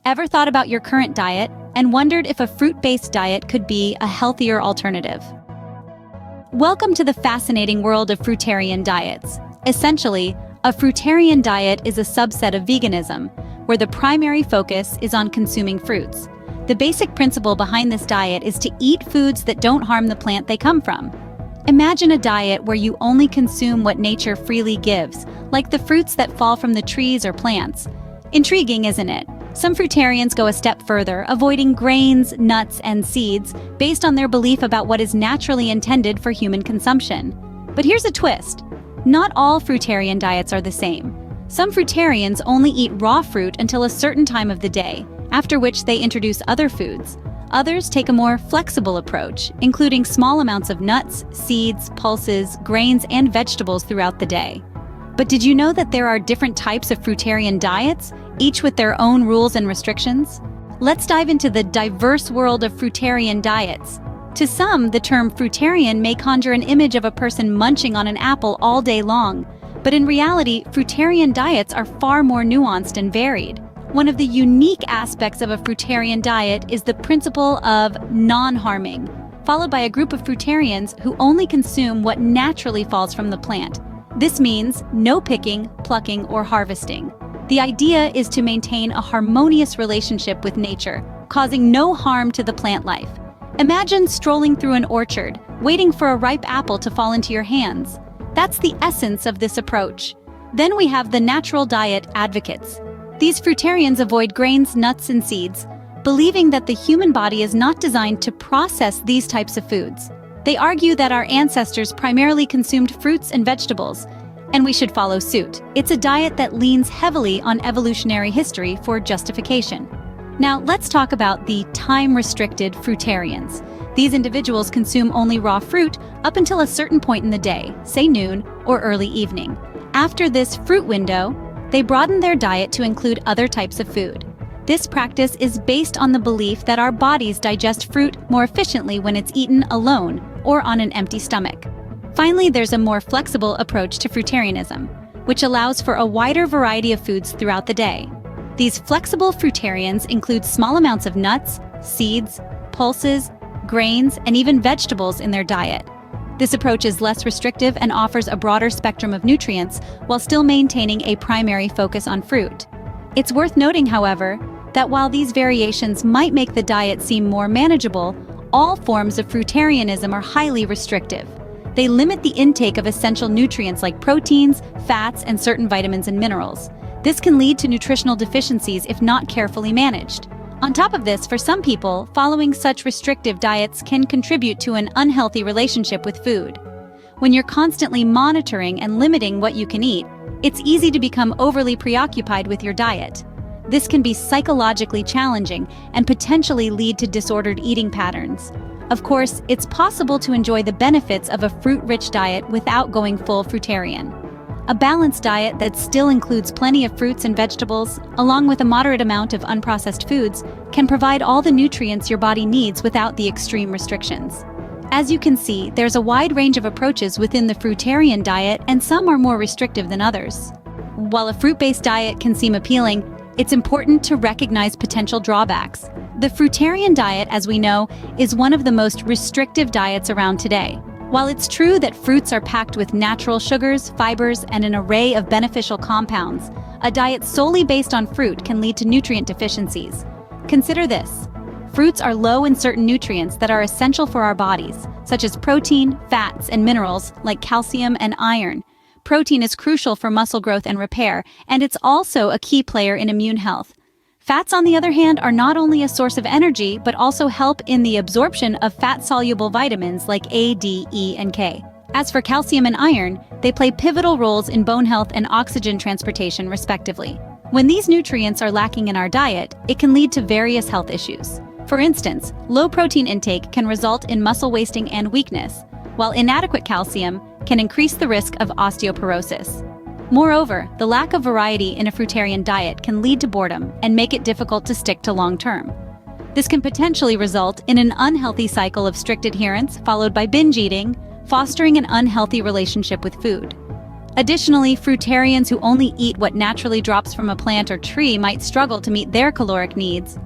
Ever thought about your current diet and wondered if a fruit-based diet could be a healthier alternative? Welcome to the fascinating world of fruitarian diets. Essentially, a fruitarian diet is a subset of veganism, where the primary focus is on consuming fruits. The basic principle behind this diet is to eat foods that don't harm the plant they come from. Imagine a diet where you only consume what nature freely gives, like the fruits that fall from the trees or plants. Intriguing, isn't it? Some fruitarians go a step further, avoiding grains, nuts, and seeds based on their belief about what is naturally intended for human consumption. But here's a twist. Not all fruitarian diets are the same. Some fruitarians only eat raw fruit until a certain time of the day, after which they introduce other foods. Others take a more flexible approach, including small amounts of nuts, seeds, pulses, grains, and vegetables throughout the day. But did you know that there are different types of fruitarian diets, each with their own rules and restrictions? Let's dive into the diverse world of fruitarian diets. To some, the term fruitarian may conjure an image of a person munching on an apple all day long. But in reality, fruitarian diets are far more nuanced and varied. One of the unique aspects of a fruitarian diet is the principle of non-harming, followed by a group of fruitarians who only consume what naturally falls from the plant. This means no picking, plucking, or harvesting. The idea is to maintain a harmonious relationship with nature, causing no harm to the plant life. Imagine strolling through an orchard, waiting for a ripe apple to fall into your hands. That's the essence of this approach. Then we have the natural diet advocates. These fruitarians avoid grains, nuts, and seeds, believing that the human body is not designed to process these types of foods. They argue that our ancestors primarily consumed fruits and vegetables, and we should follow suit. It's a diet that leans heavily on evolutionary history for justification. Now, let's talk about the time-restricted fruitarians. These individuals consume only raw fruit up until a certain point in the day, say noon or early evening. After this fruit window, they broaden their diet to include other types of food. This practice is based on the belief that our bodies digest fruit more efficiently when it's eaten alone or on an empty stomach. Finally, there's a more flexible approach to fruitarianism, which allows for a wider variety of foods throughout the day. These flexible fruitarians include small amounts of nuts, seeds, pulses, grains, and even vegetables in their diet. This approach is less restrictive and offers a broader spectrum of nutrients while still maintaining a primary focus on fruit. It's worth noting, however, that while these variations might make the diet seem more manageable, all forms of fruitarianism are highly restrictive. They limit the intake of essential nutrients like proteins, fats, and certain vitamins and minerals. This can lead to nutritional deficiencies if not carefully managed. On top of this, for some people, following such restrictive diets can contribute to an unhealthy relationship with food. When you're constantly monitoring and limiting what you can eat, it's easy to become overly preoccupied with your diet. This can be psychologically challenging and potentially lead to disordered eating patterns. Of course, it's possible to enjoy the benefits of a fruit-rich diet without going full fruitarian. A balanced diet that still includes plenty of fruits and vegetables, along with a moderate amount of unprocessed foods, can provide all the nutrients your body needs without the extreme restrictions. As you can see, there's a wide range of approaches within the fruitarian diet, and some are more restrictive than others. While a fruit-based diet can seem appealing, it's important to recognize potential drawbacks. The fruitarian diet, as we know, is one of the most restrictive diets around today. While it's true that fruits are packed with natural sugars, fibers, and an array of beneficial compounds, a diet solely based on fruit can lead to nutrient deficiencies. Consider this. Fruits are low in certain nutrients that are essential for our bodies, such as protein, fats, and minerals like calcium and iron. Protein is crucial for muscle growth and repair, and it's also a key player in immune health. Fats, on the other hand, are not only a source of energy, but also help in the absorption of fat-soluble vitamins like A, D, E, and K. As for calcium and iron, they play pivotal roles in bone health and oxygen transportation, respectively. When these nutrients are lacking in our diet, it can lead to various health issues. For instance, low protein intake can result in muscle wasting and weakness, while inadequate calcium can increase the risk of osteoporosis. Moreover, the lack of variety in a fruitarian diet can lead to boredom and make it difficult to stick to long-term. This can potentially result in an unhealthy cycle of strict adherence followed by binge eating, fostering an unhealthy relationship with food. Additionally, fruitarians who only eat what naturally drops from a plant or tree might struggle to meet their caloric needs.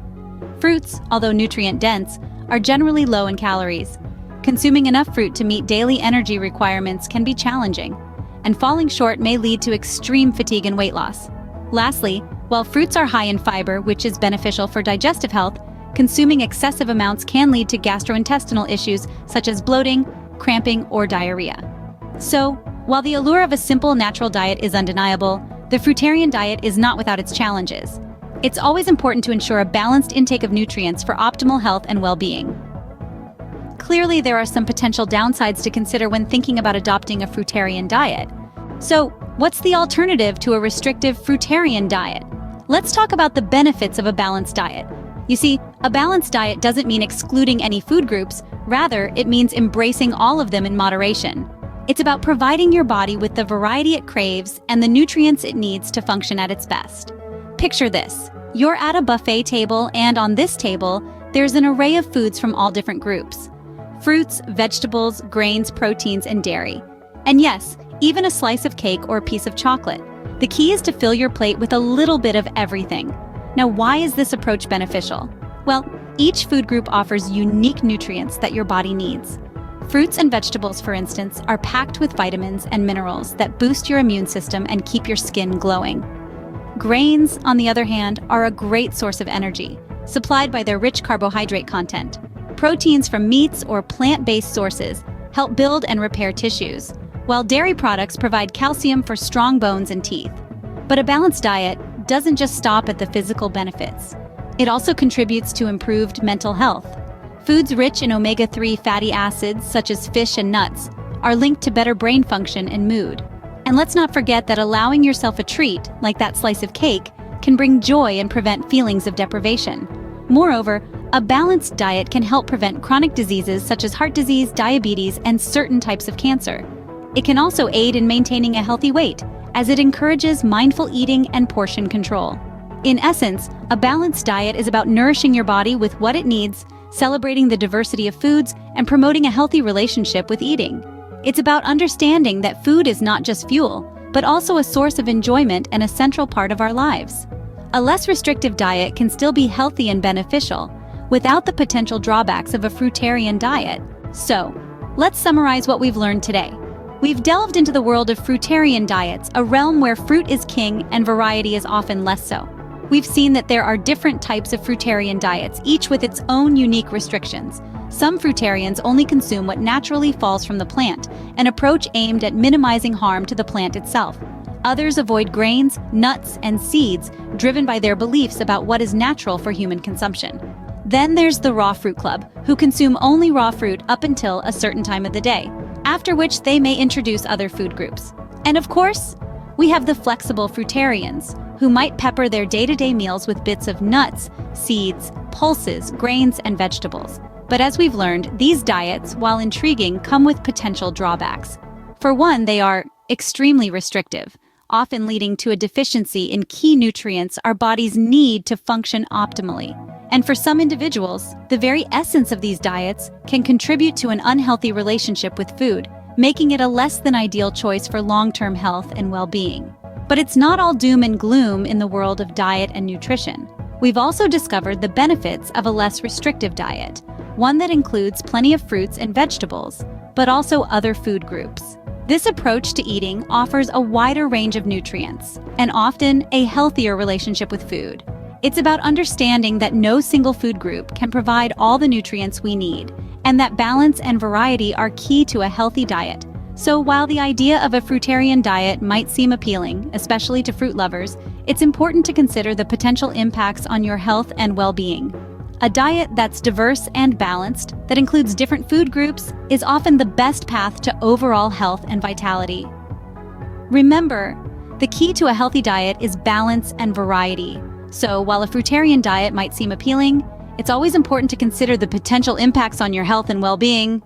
Fruits, although nutrient-dense, are generally low in calories. Consuming enough fruit to meet daily energy requirements can be challenging, and falling short may lead to extreme fatigue and weight loss. Lastly, while fruits are high in fiber, which is beneficial for digestive health, consuming excessive amounts can lead to gastrointestinal issues such as bloating, cramping, or diarrhea. So, while the allure of a simple natural diet is undeniable, the fruitarian diet is not without its challenges. It's always important to ensure a balanced intake of nutrients for optimal health and well-being. Clearly, there are some potential downsides to consider when thinking about adopting a fruitarian diet. So, what's the alternative to a restrictive fruitarian diet? Let's talk about the benefits of a balanced diet. You see, a balanced diet doesn't mean excluding any food groups, rather, it means embracing all of them in moderation. It's about providing your body with the variety it craves and the nutrients it needs to function at its best. Picture this. You're at a buffet table, and on this table, there's an array of foods from all different groups. Fruits, vegetables, grains, proteins, and dairy. And yes, even a slice of cake or a piece of chocolate. The key is to fill your plate with a little bit of everything. Now, why is this approach beneficial? Well, each food group offers unique nutrients that your body needs. Fruits and vegetables, for instance, are packed with vitamins and minerals that boost your immune system and keep your skin glowing. Grains, on the other hand, are a great source of energy, supplied by their rich carbohydrate content. Proteins from meats or plant-based sources help build and repair tissues, while dairy products provide calcium for strong bones and teeth. But a balanced diet doesn't just stop at the physical benefits. It also contributes to improved mental health. Foods rich in omega-3 fatty acids, such as fish and nuts, are linked to better brain function and mood. And let's not forget that allowing yourself a treat, like that slice of cake, can bring joy and prevent feelings of deprivation. Moreover, a balanced diet can help prevent chronic diseases such as heart disease, diabetes, and certain types of cancer. It can also aid in maintaining a healthy weight, as it encourages mindful eating and portion control. In essence, a balanced diet is about nourishing your body with what it needs, celebrating the diversity of foods, and promoting a healthy relationship with eating. It's about understanding that food is not just fuel, but also a source of enjoyment and a central part of our lives. A less restrictive diet can still be healthy and beneficial, without the potential drawbacks of a fruitarian diet. So, let's summarize what we've learned today. We've delved into the world of fruitarian diets, a realm where fruit is king and variety is often less so. We've seen that there are different types of fruitarian diets, each with its own unique restrictions. Some fruitarians only consume what naturally falls from the plant, an approach aimed at minimizing harm to the plant itself. Others avoid grains, nuts, and seeds, driven by their beliefs about what is natural for human consumption. Then there's the Raw Fruit Club, who consume only raw fruit up until a certain time of the day, after which they may introduce other food groups. And of course, we have the flexible fruitarians, who might pepper their day-to-day meals with bits of nuts, seeds, pulses, grains, and vegetables. But as we've learned, these diets, while intriguing, come with potential drawbacks. For one, they are extremely restrictive, often leading to a deficiency in key nutrients our bodies need to function optimally. And for some individuals, the very essence of these diets can contribute to an unhealthy relationship with food, making it a less than ideal choice for long-term health and well-being. But it's not all doom and gloom in the world of diet and nutrition. We've also discovered the benefits of a less restrictive diet, one that includes plenty of fruits and vegetables, but also other food groups. This approach to eating offers a wider range of nutrients, and often a healthier relationship with food. It's about understanding that no single food group can provide all the nutrients we need, and that balance and variety are key to a healthy diet. So while the idea of a fruitarian diet might seem appealing, especially to fruit lovers, it's important to consider the potential impacts on your health and well-being. A diet that's diverse and balanced, that includes different food groups, is often the best path to overall health and vitality. Remember, the key to a healthy diet is balance and variety. So while a fruitarian diet might seem appealing, it's always important to consider the potential impacts on your health and well-being.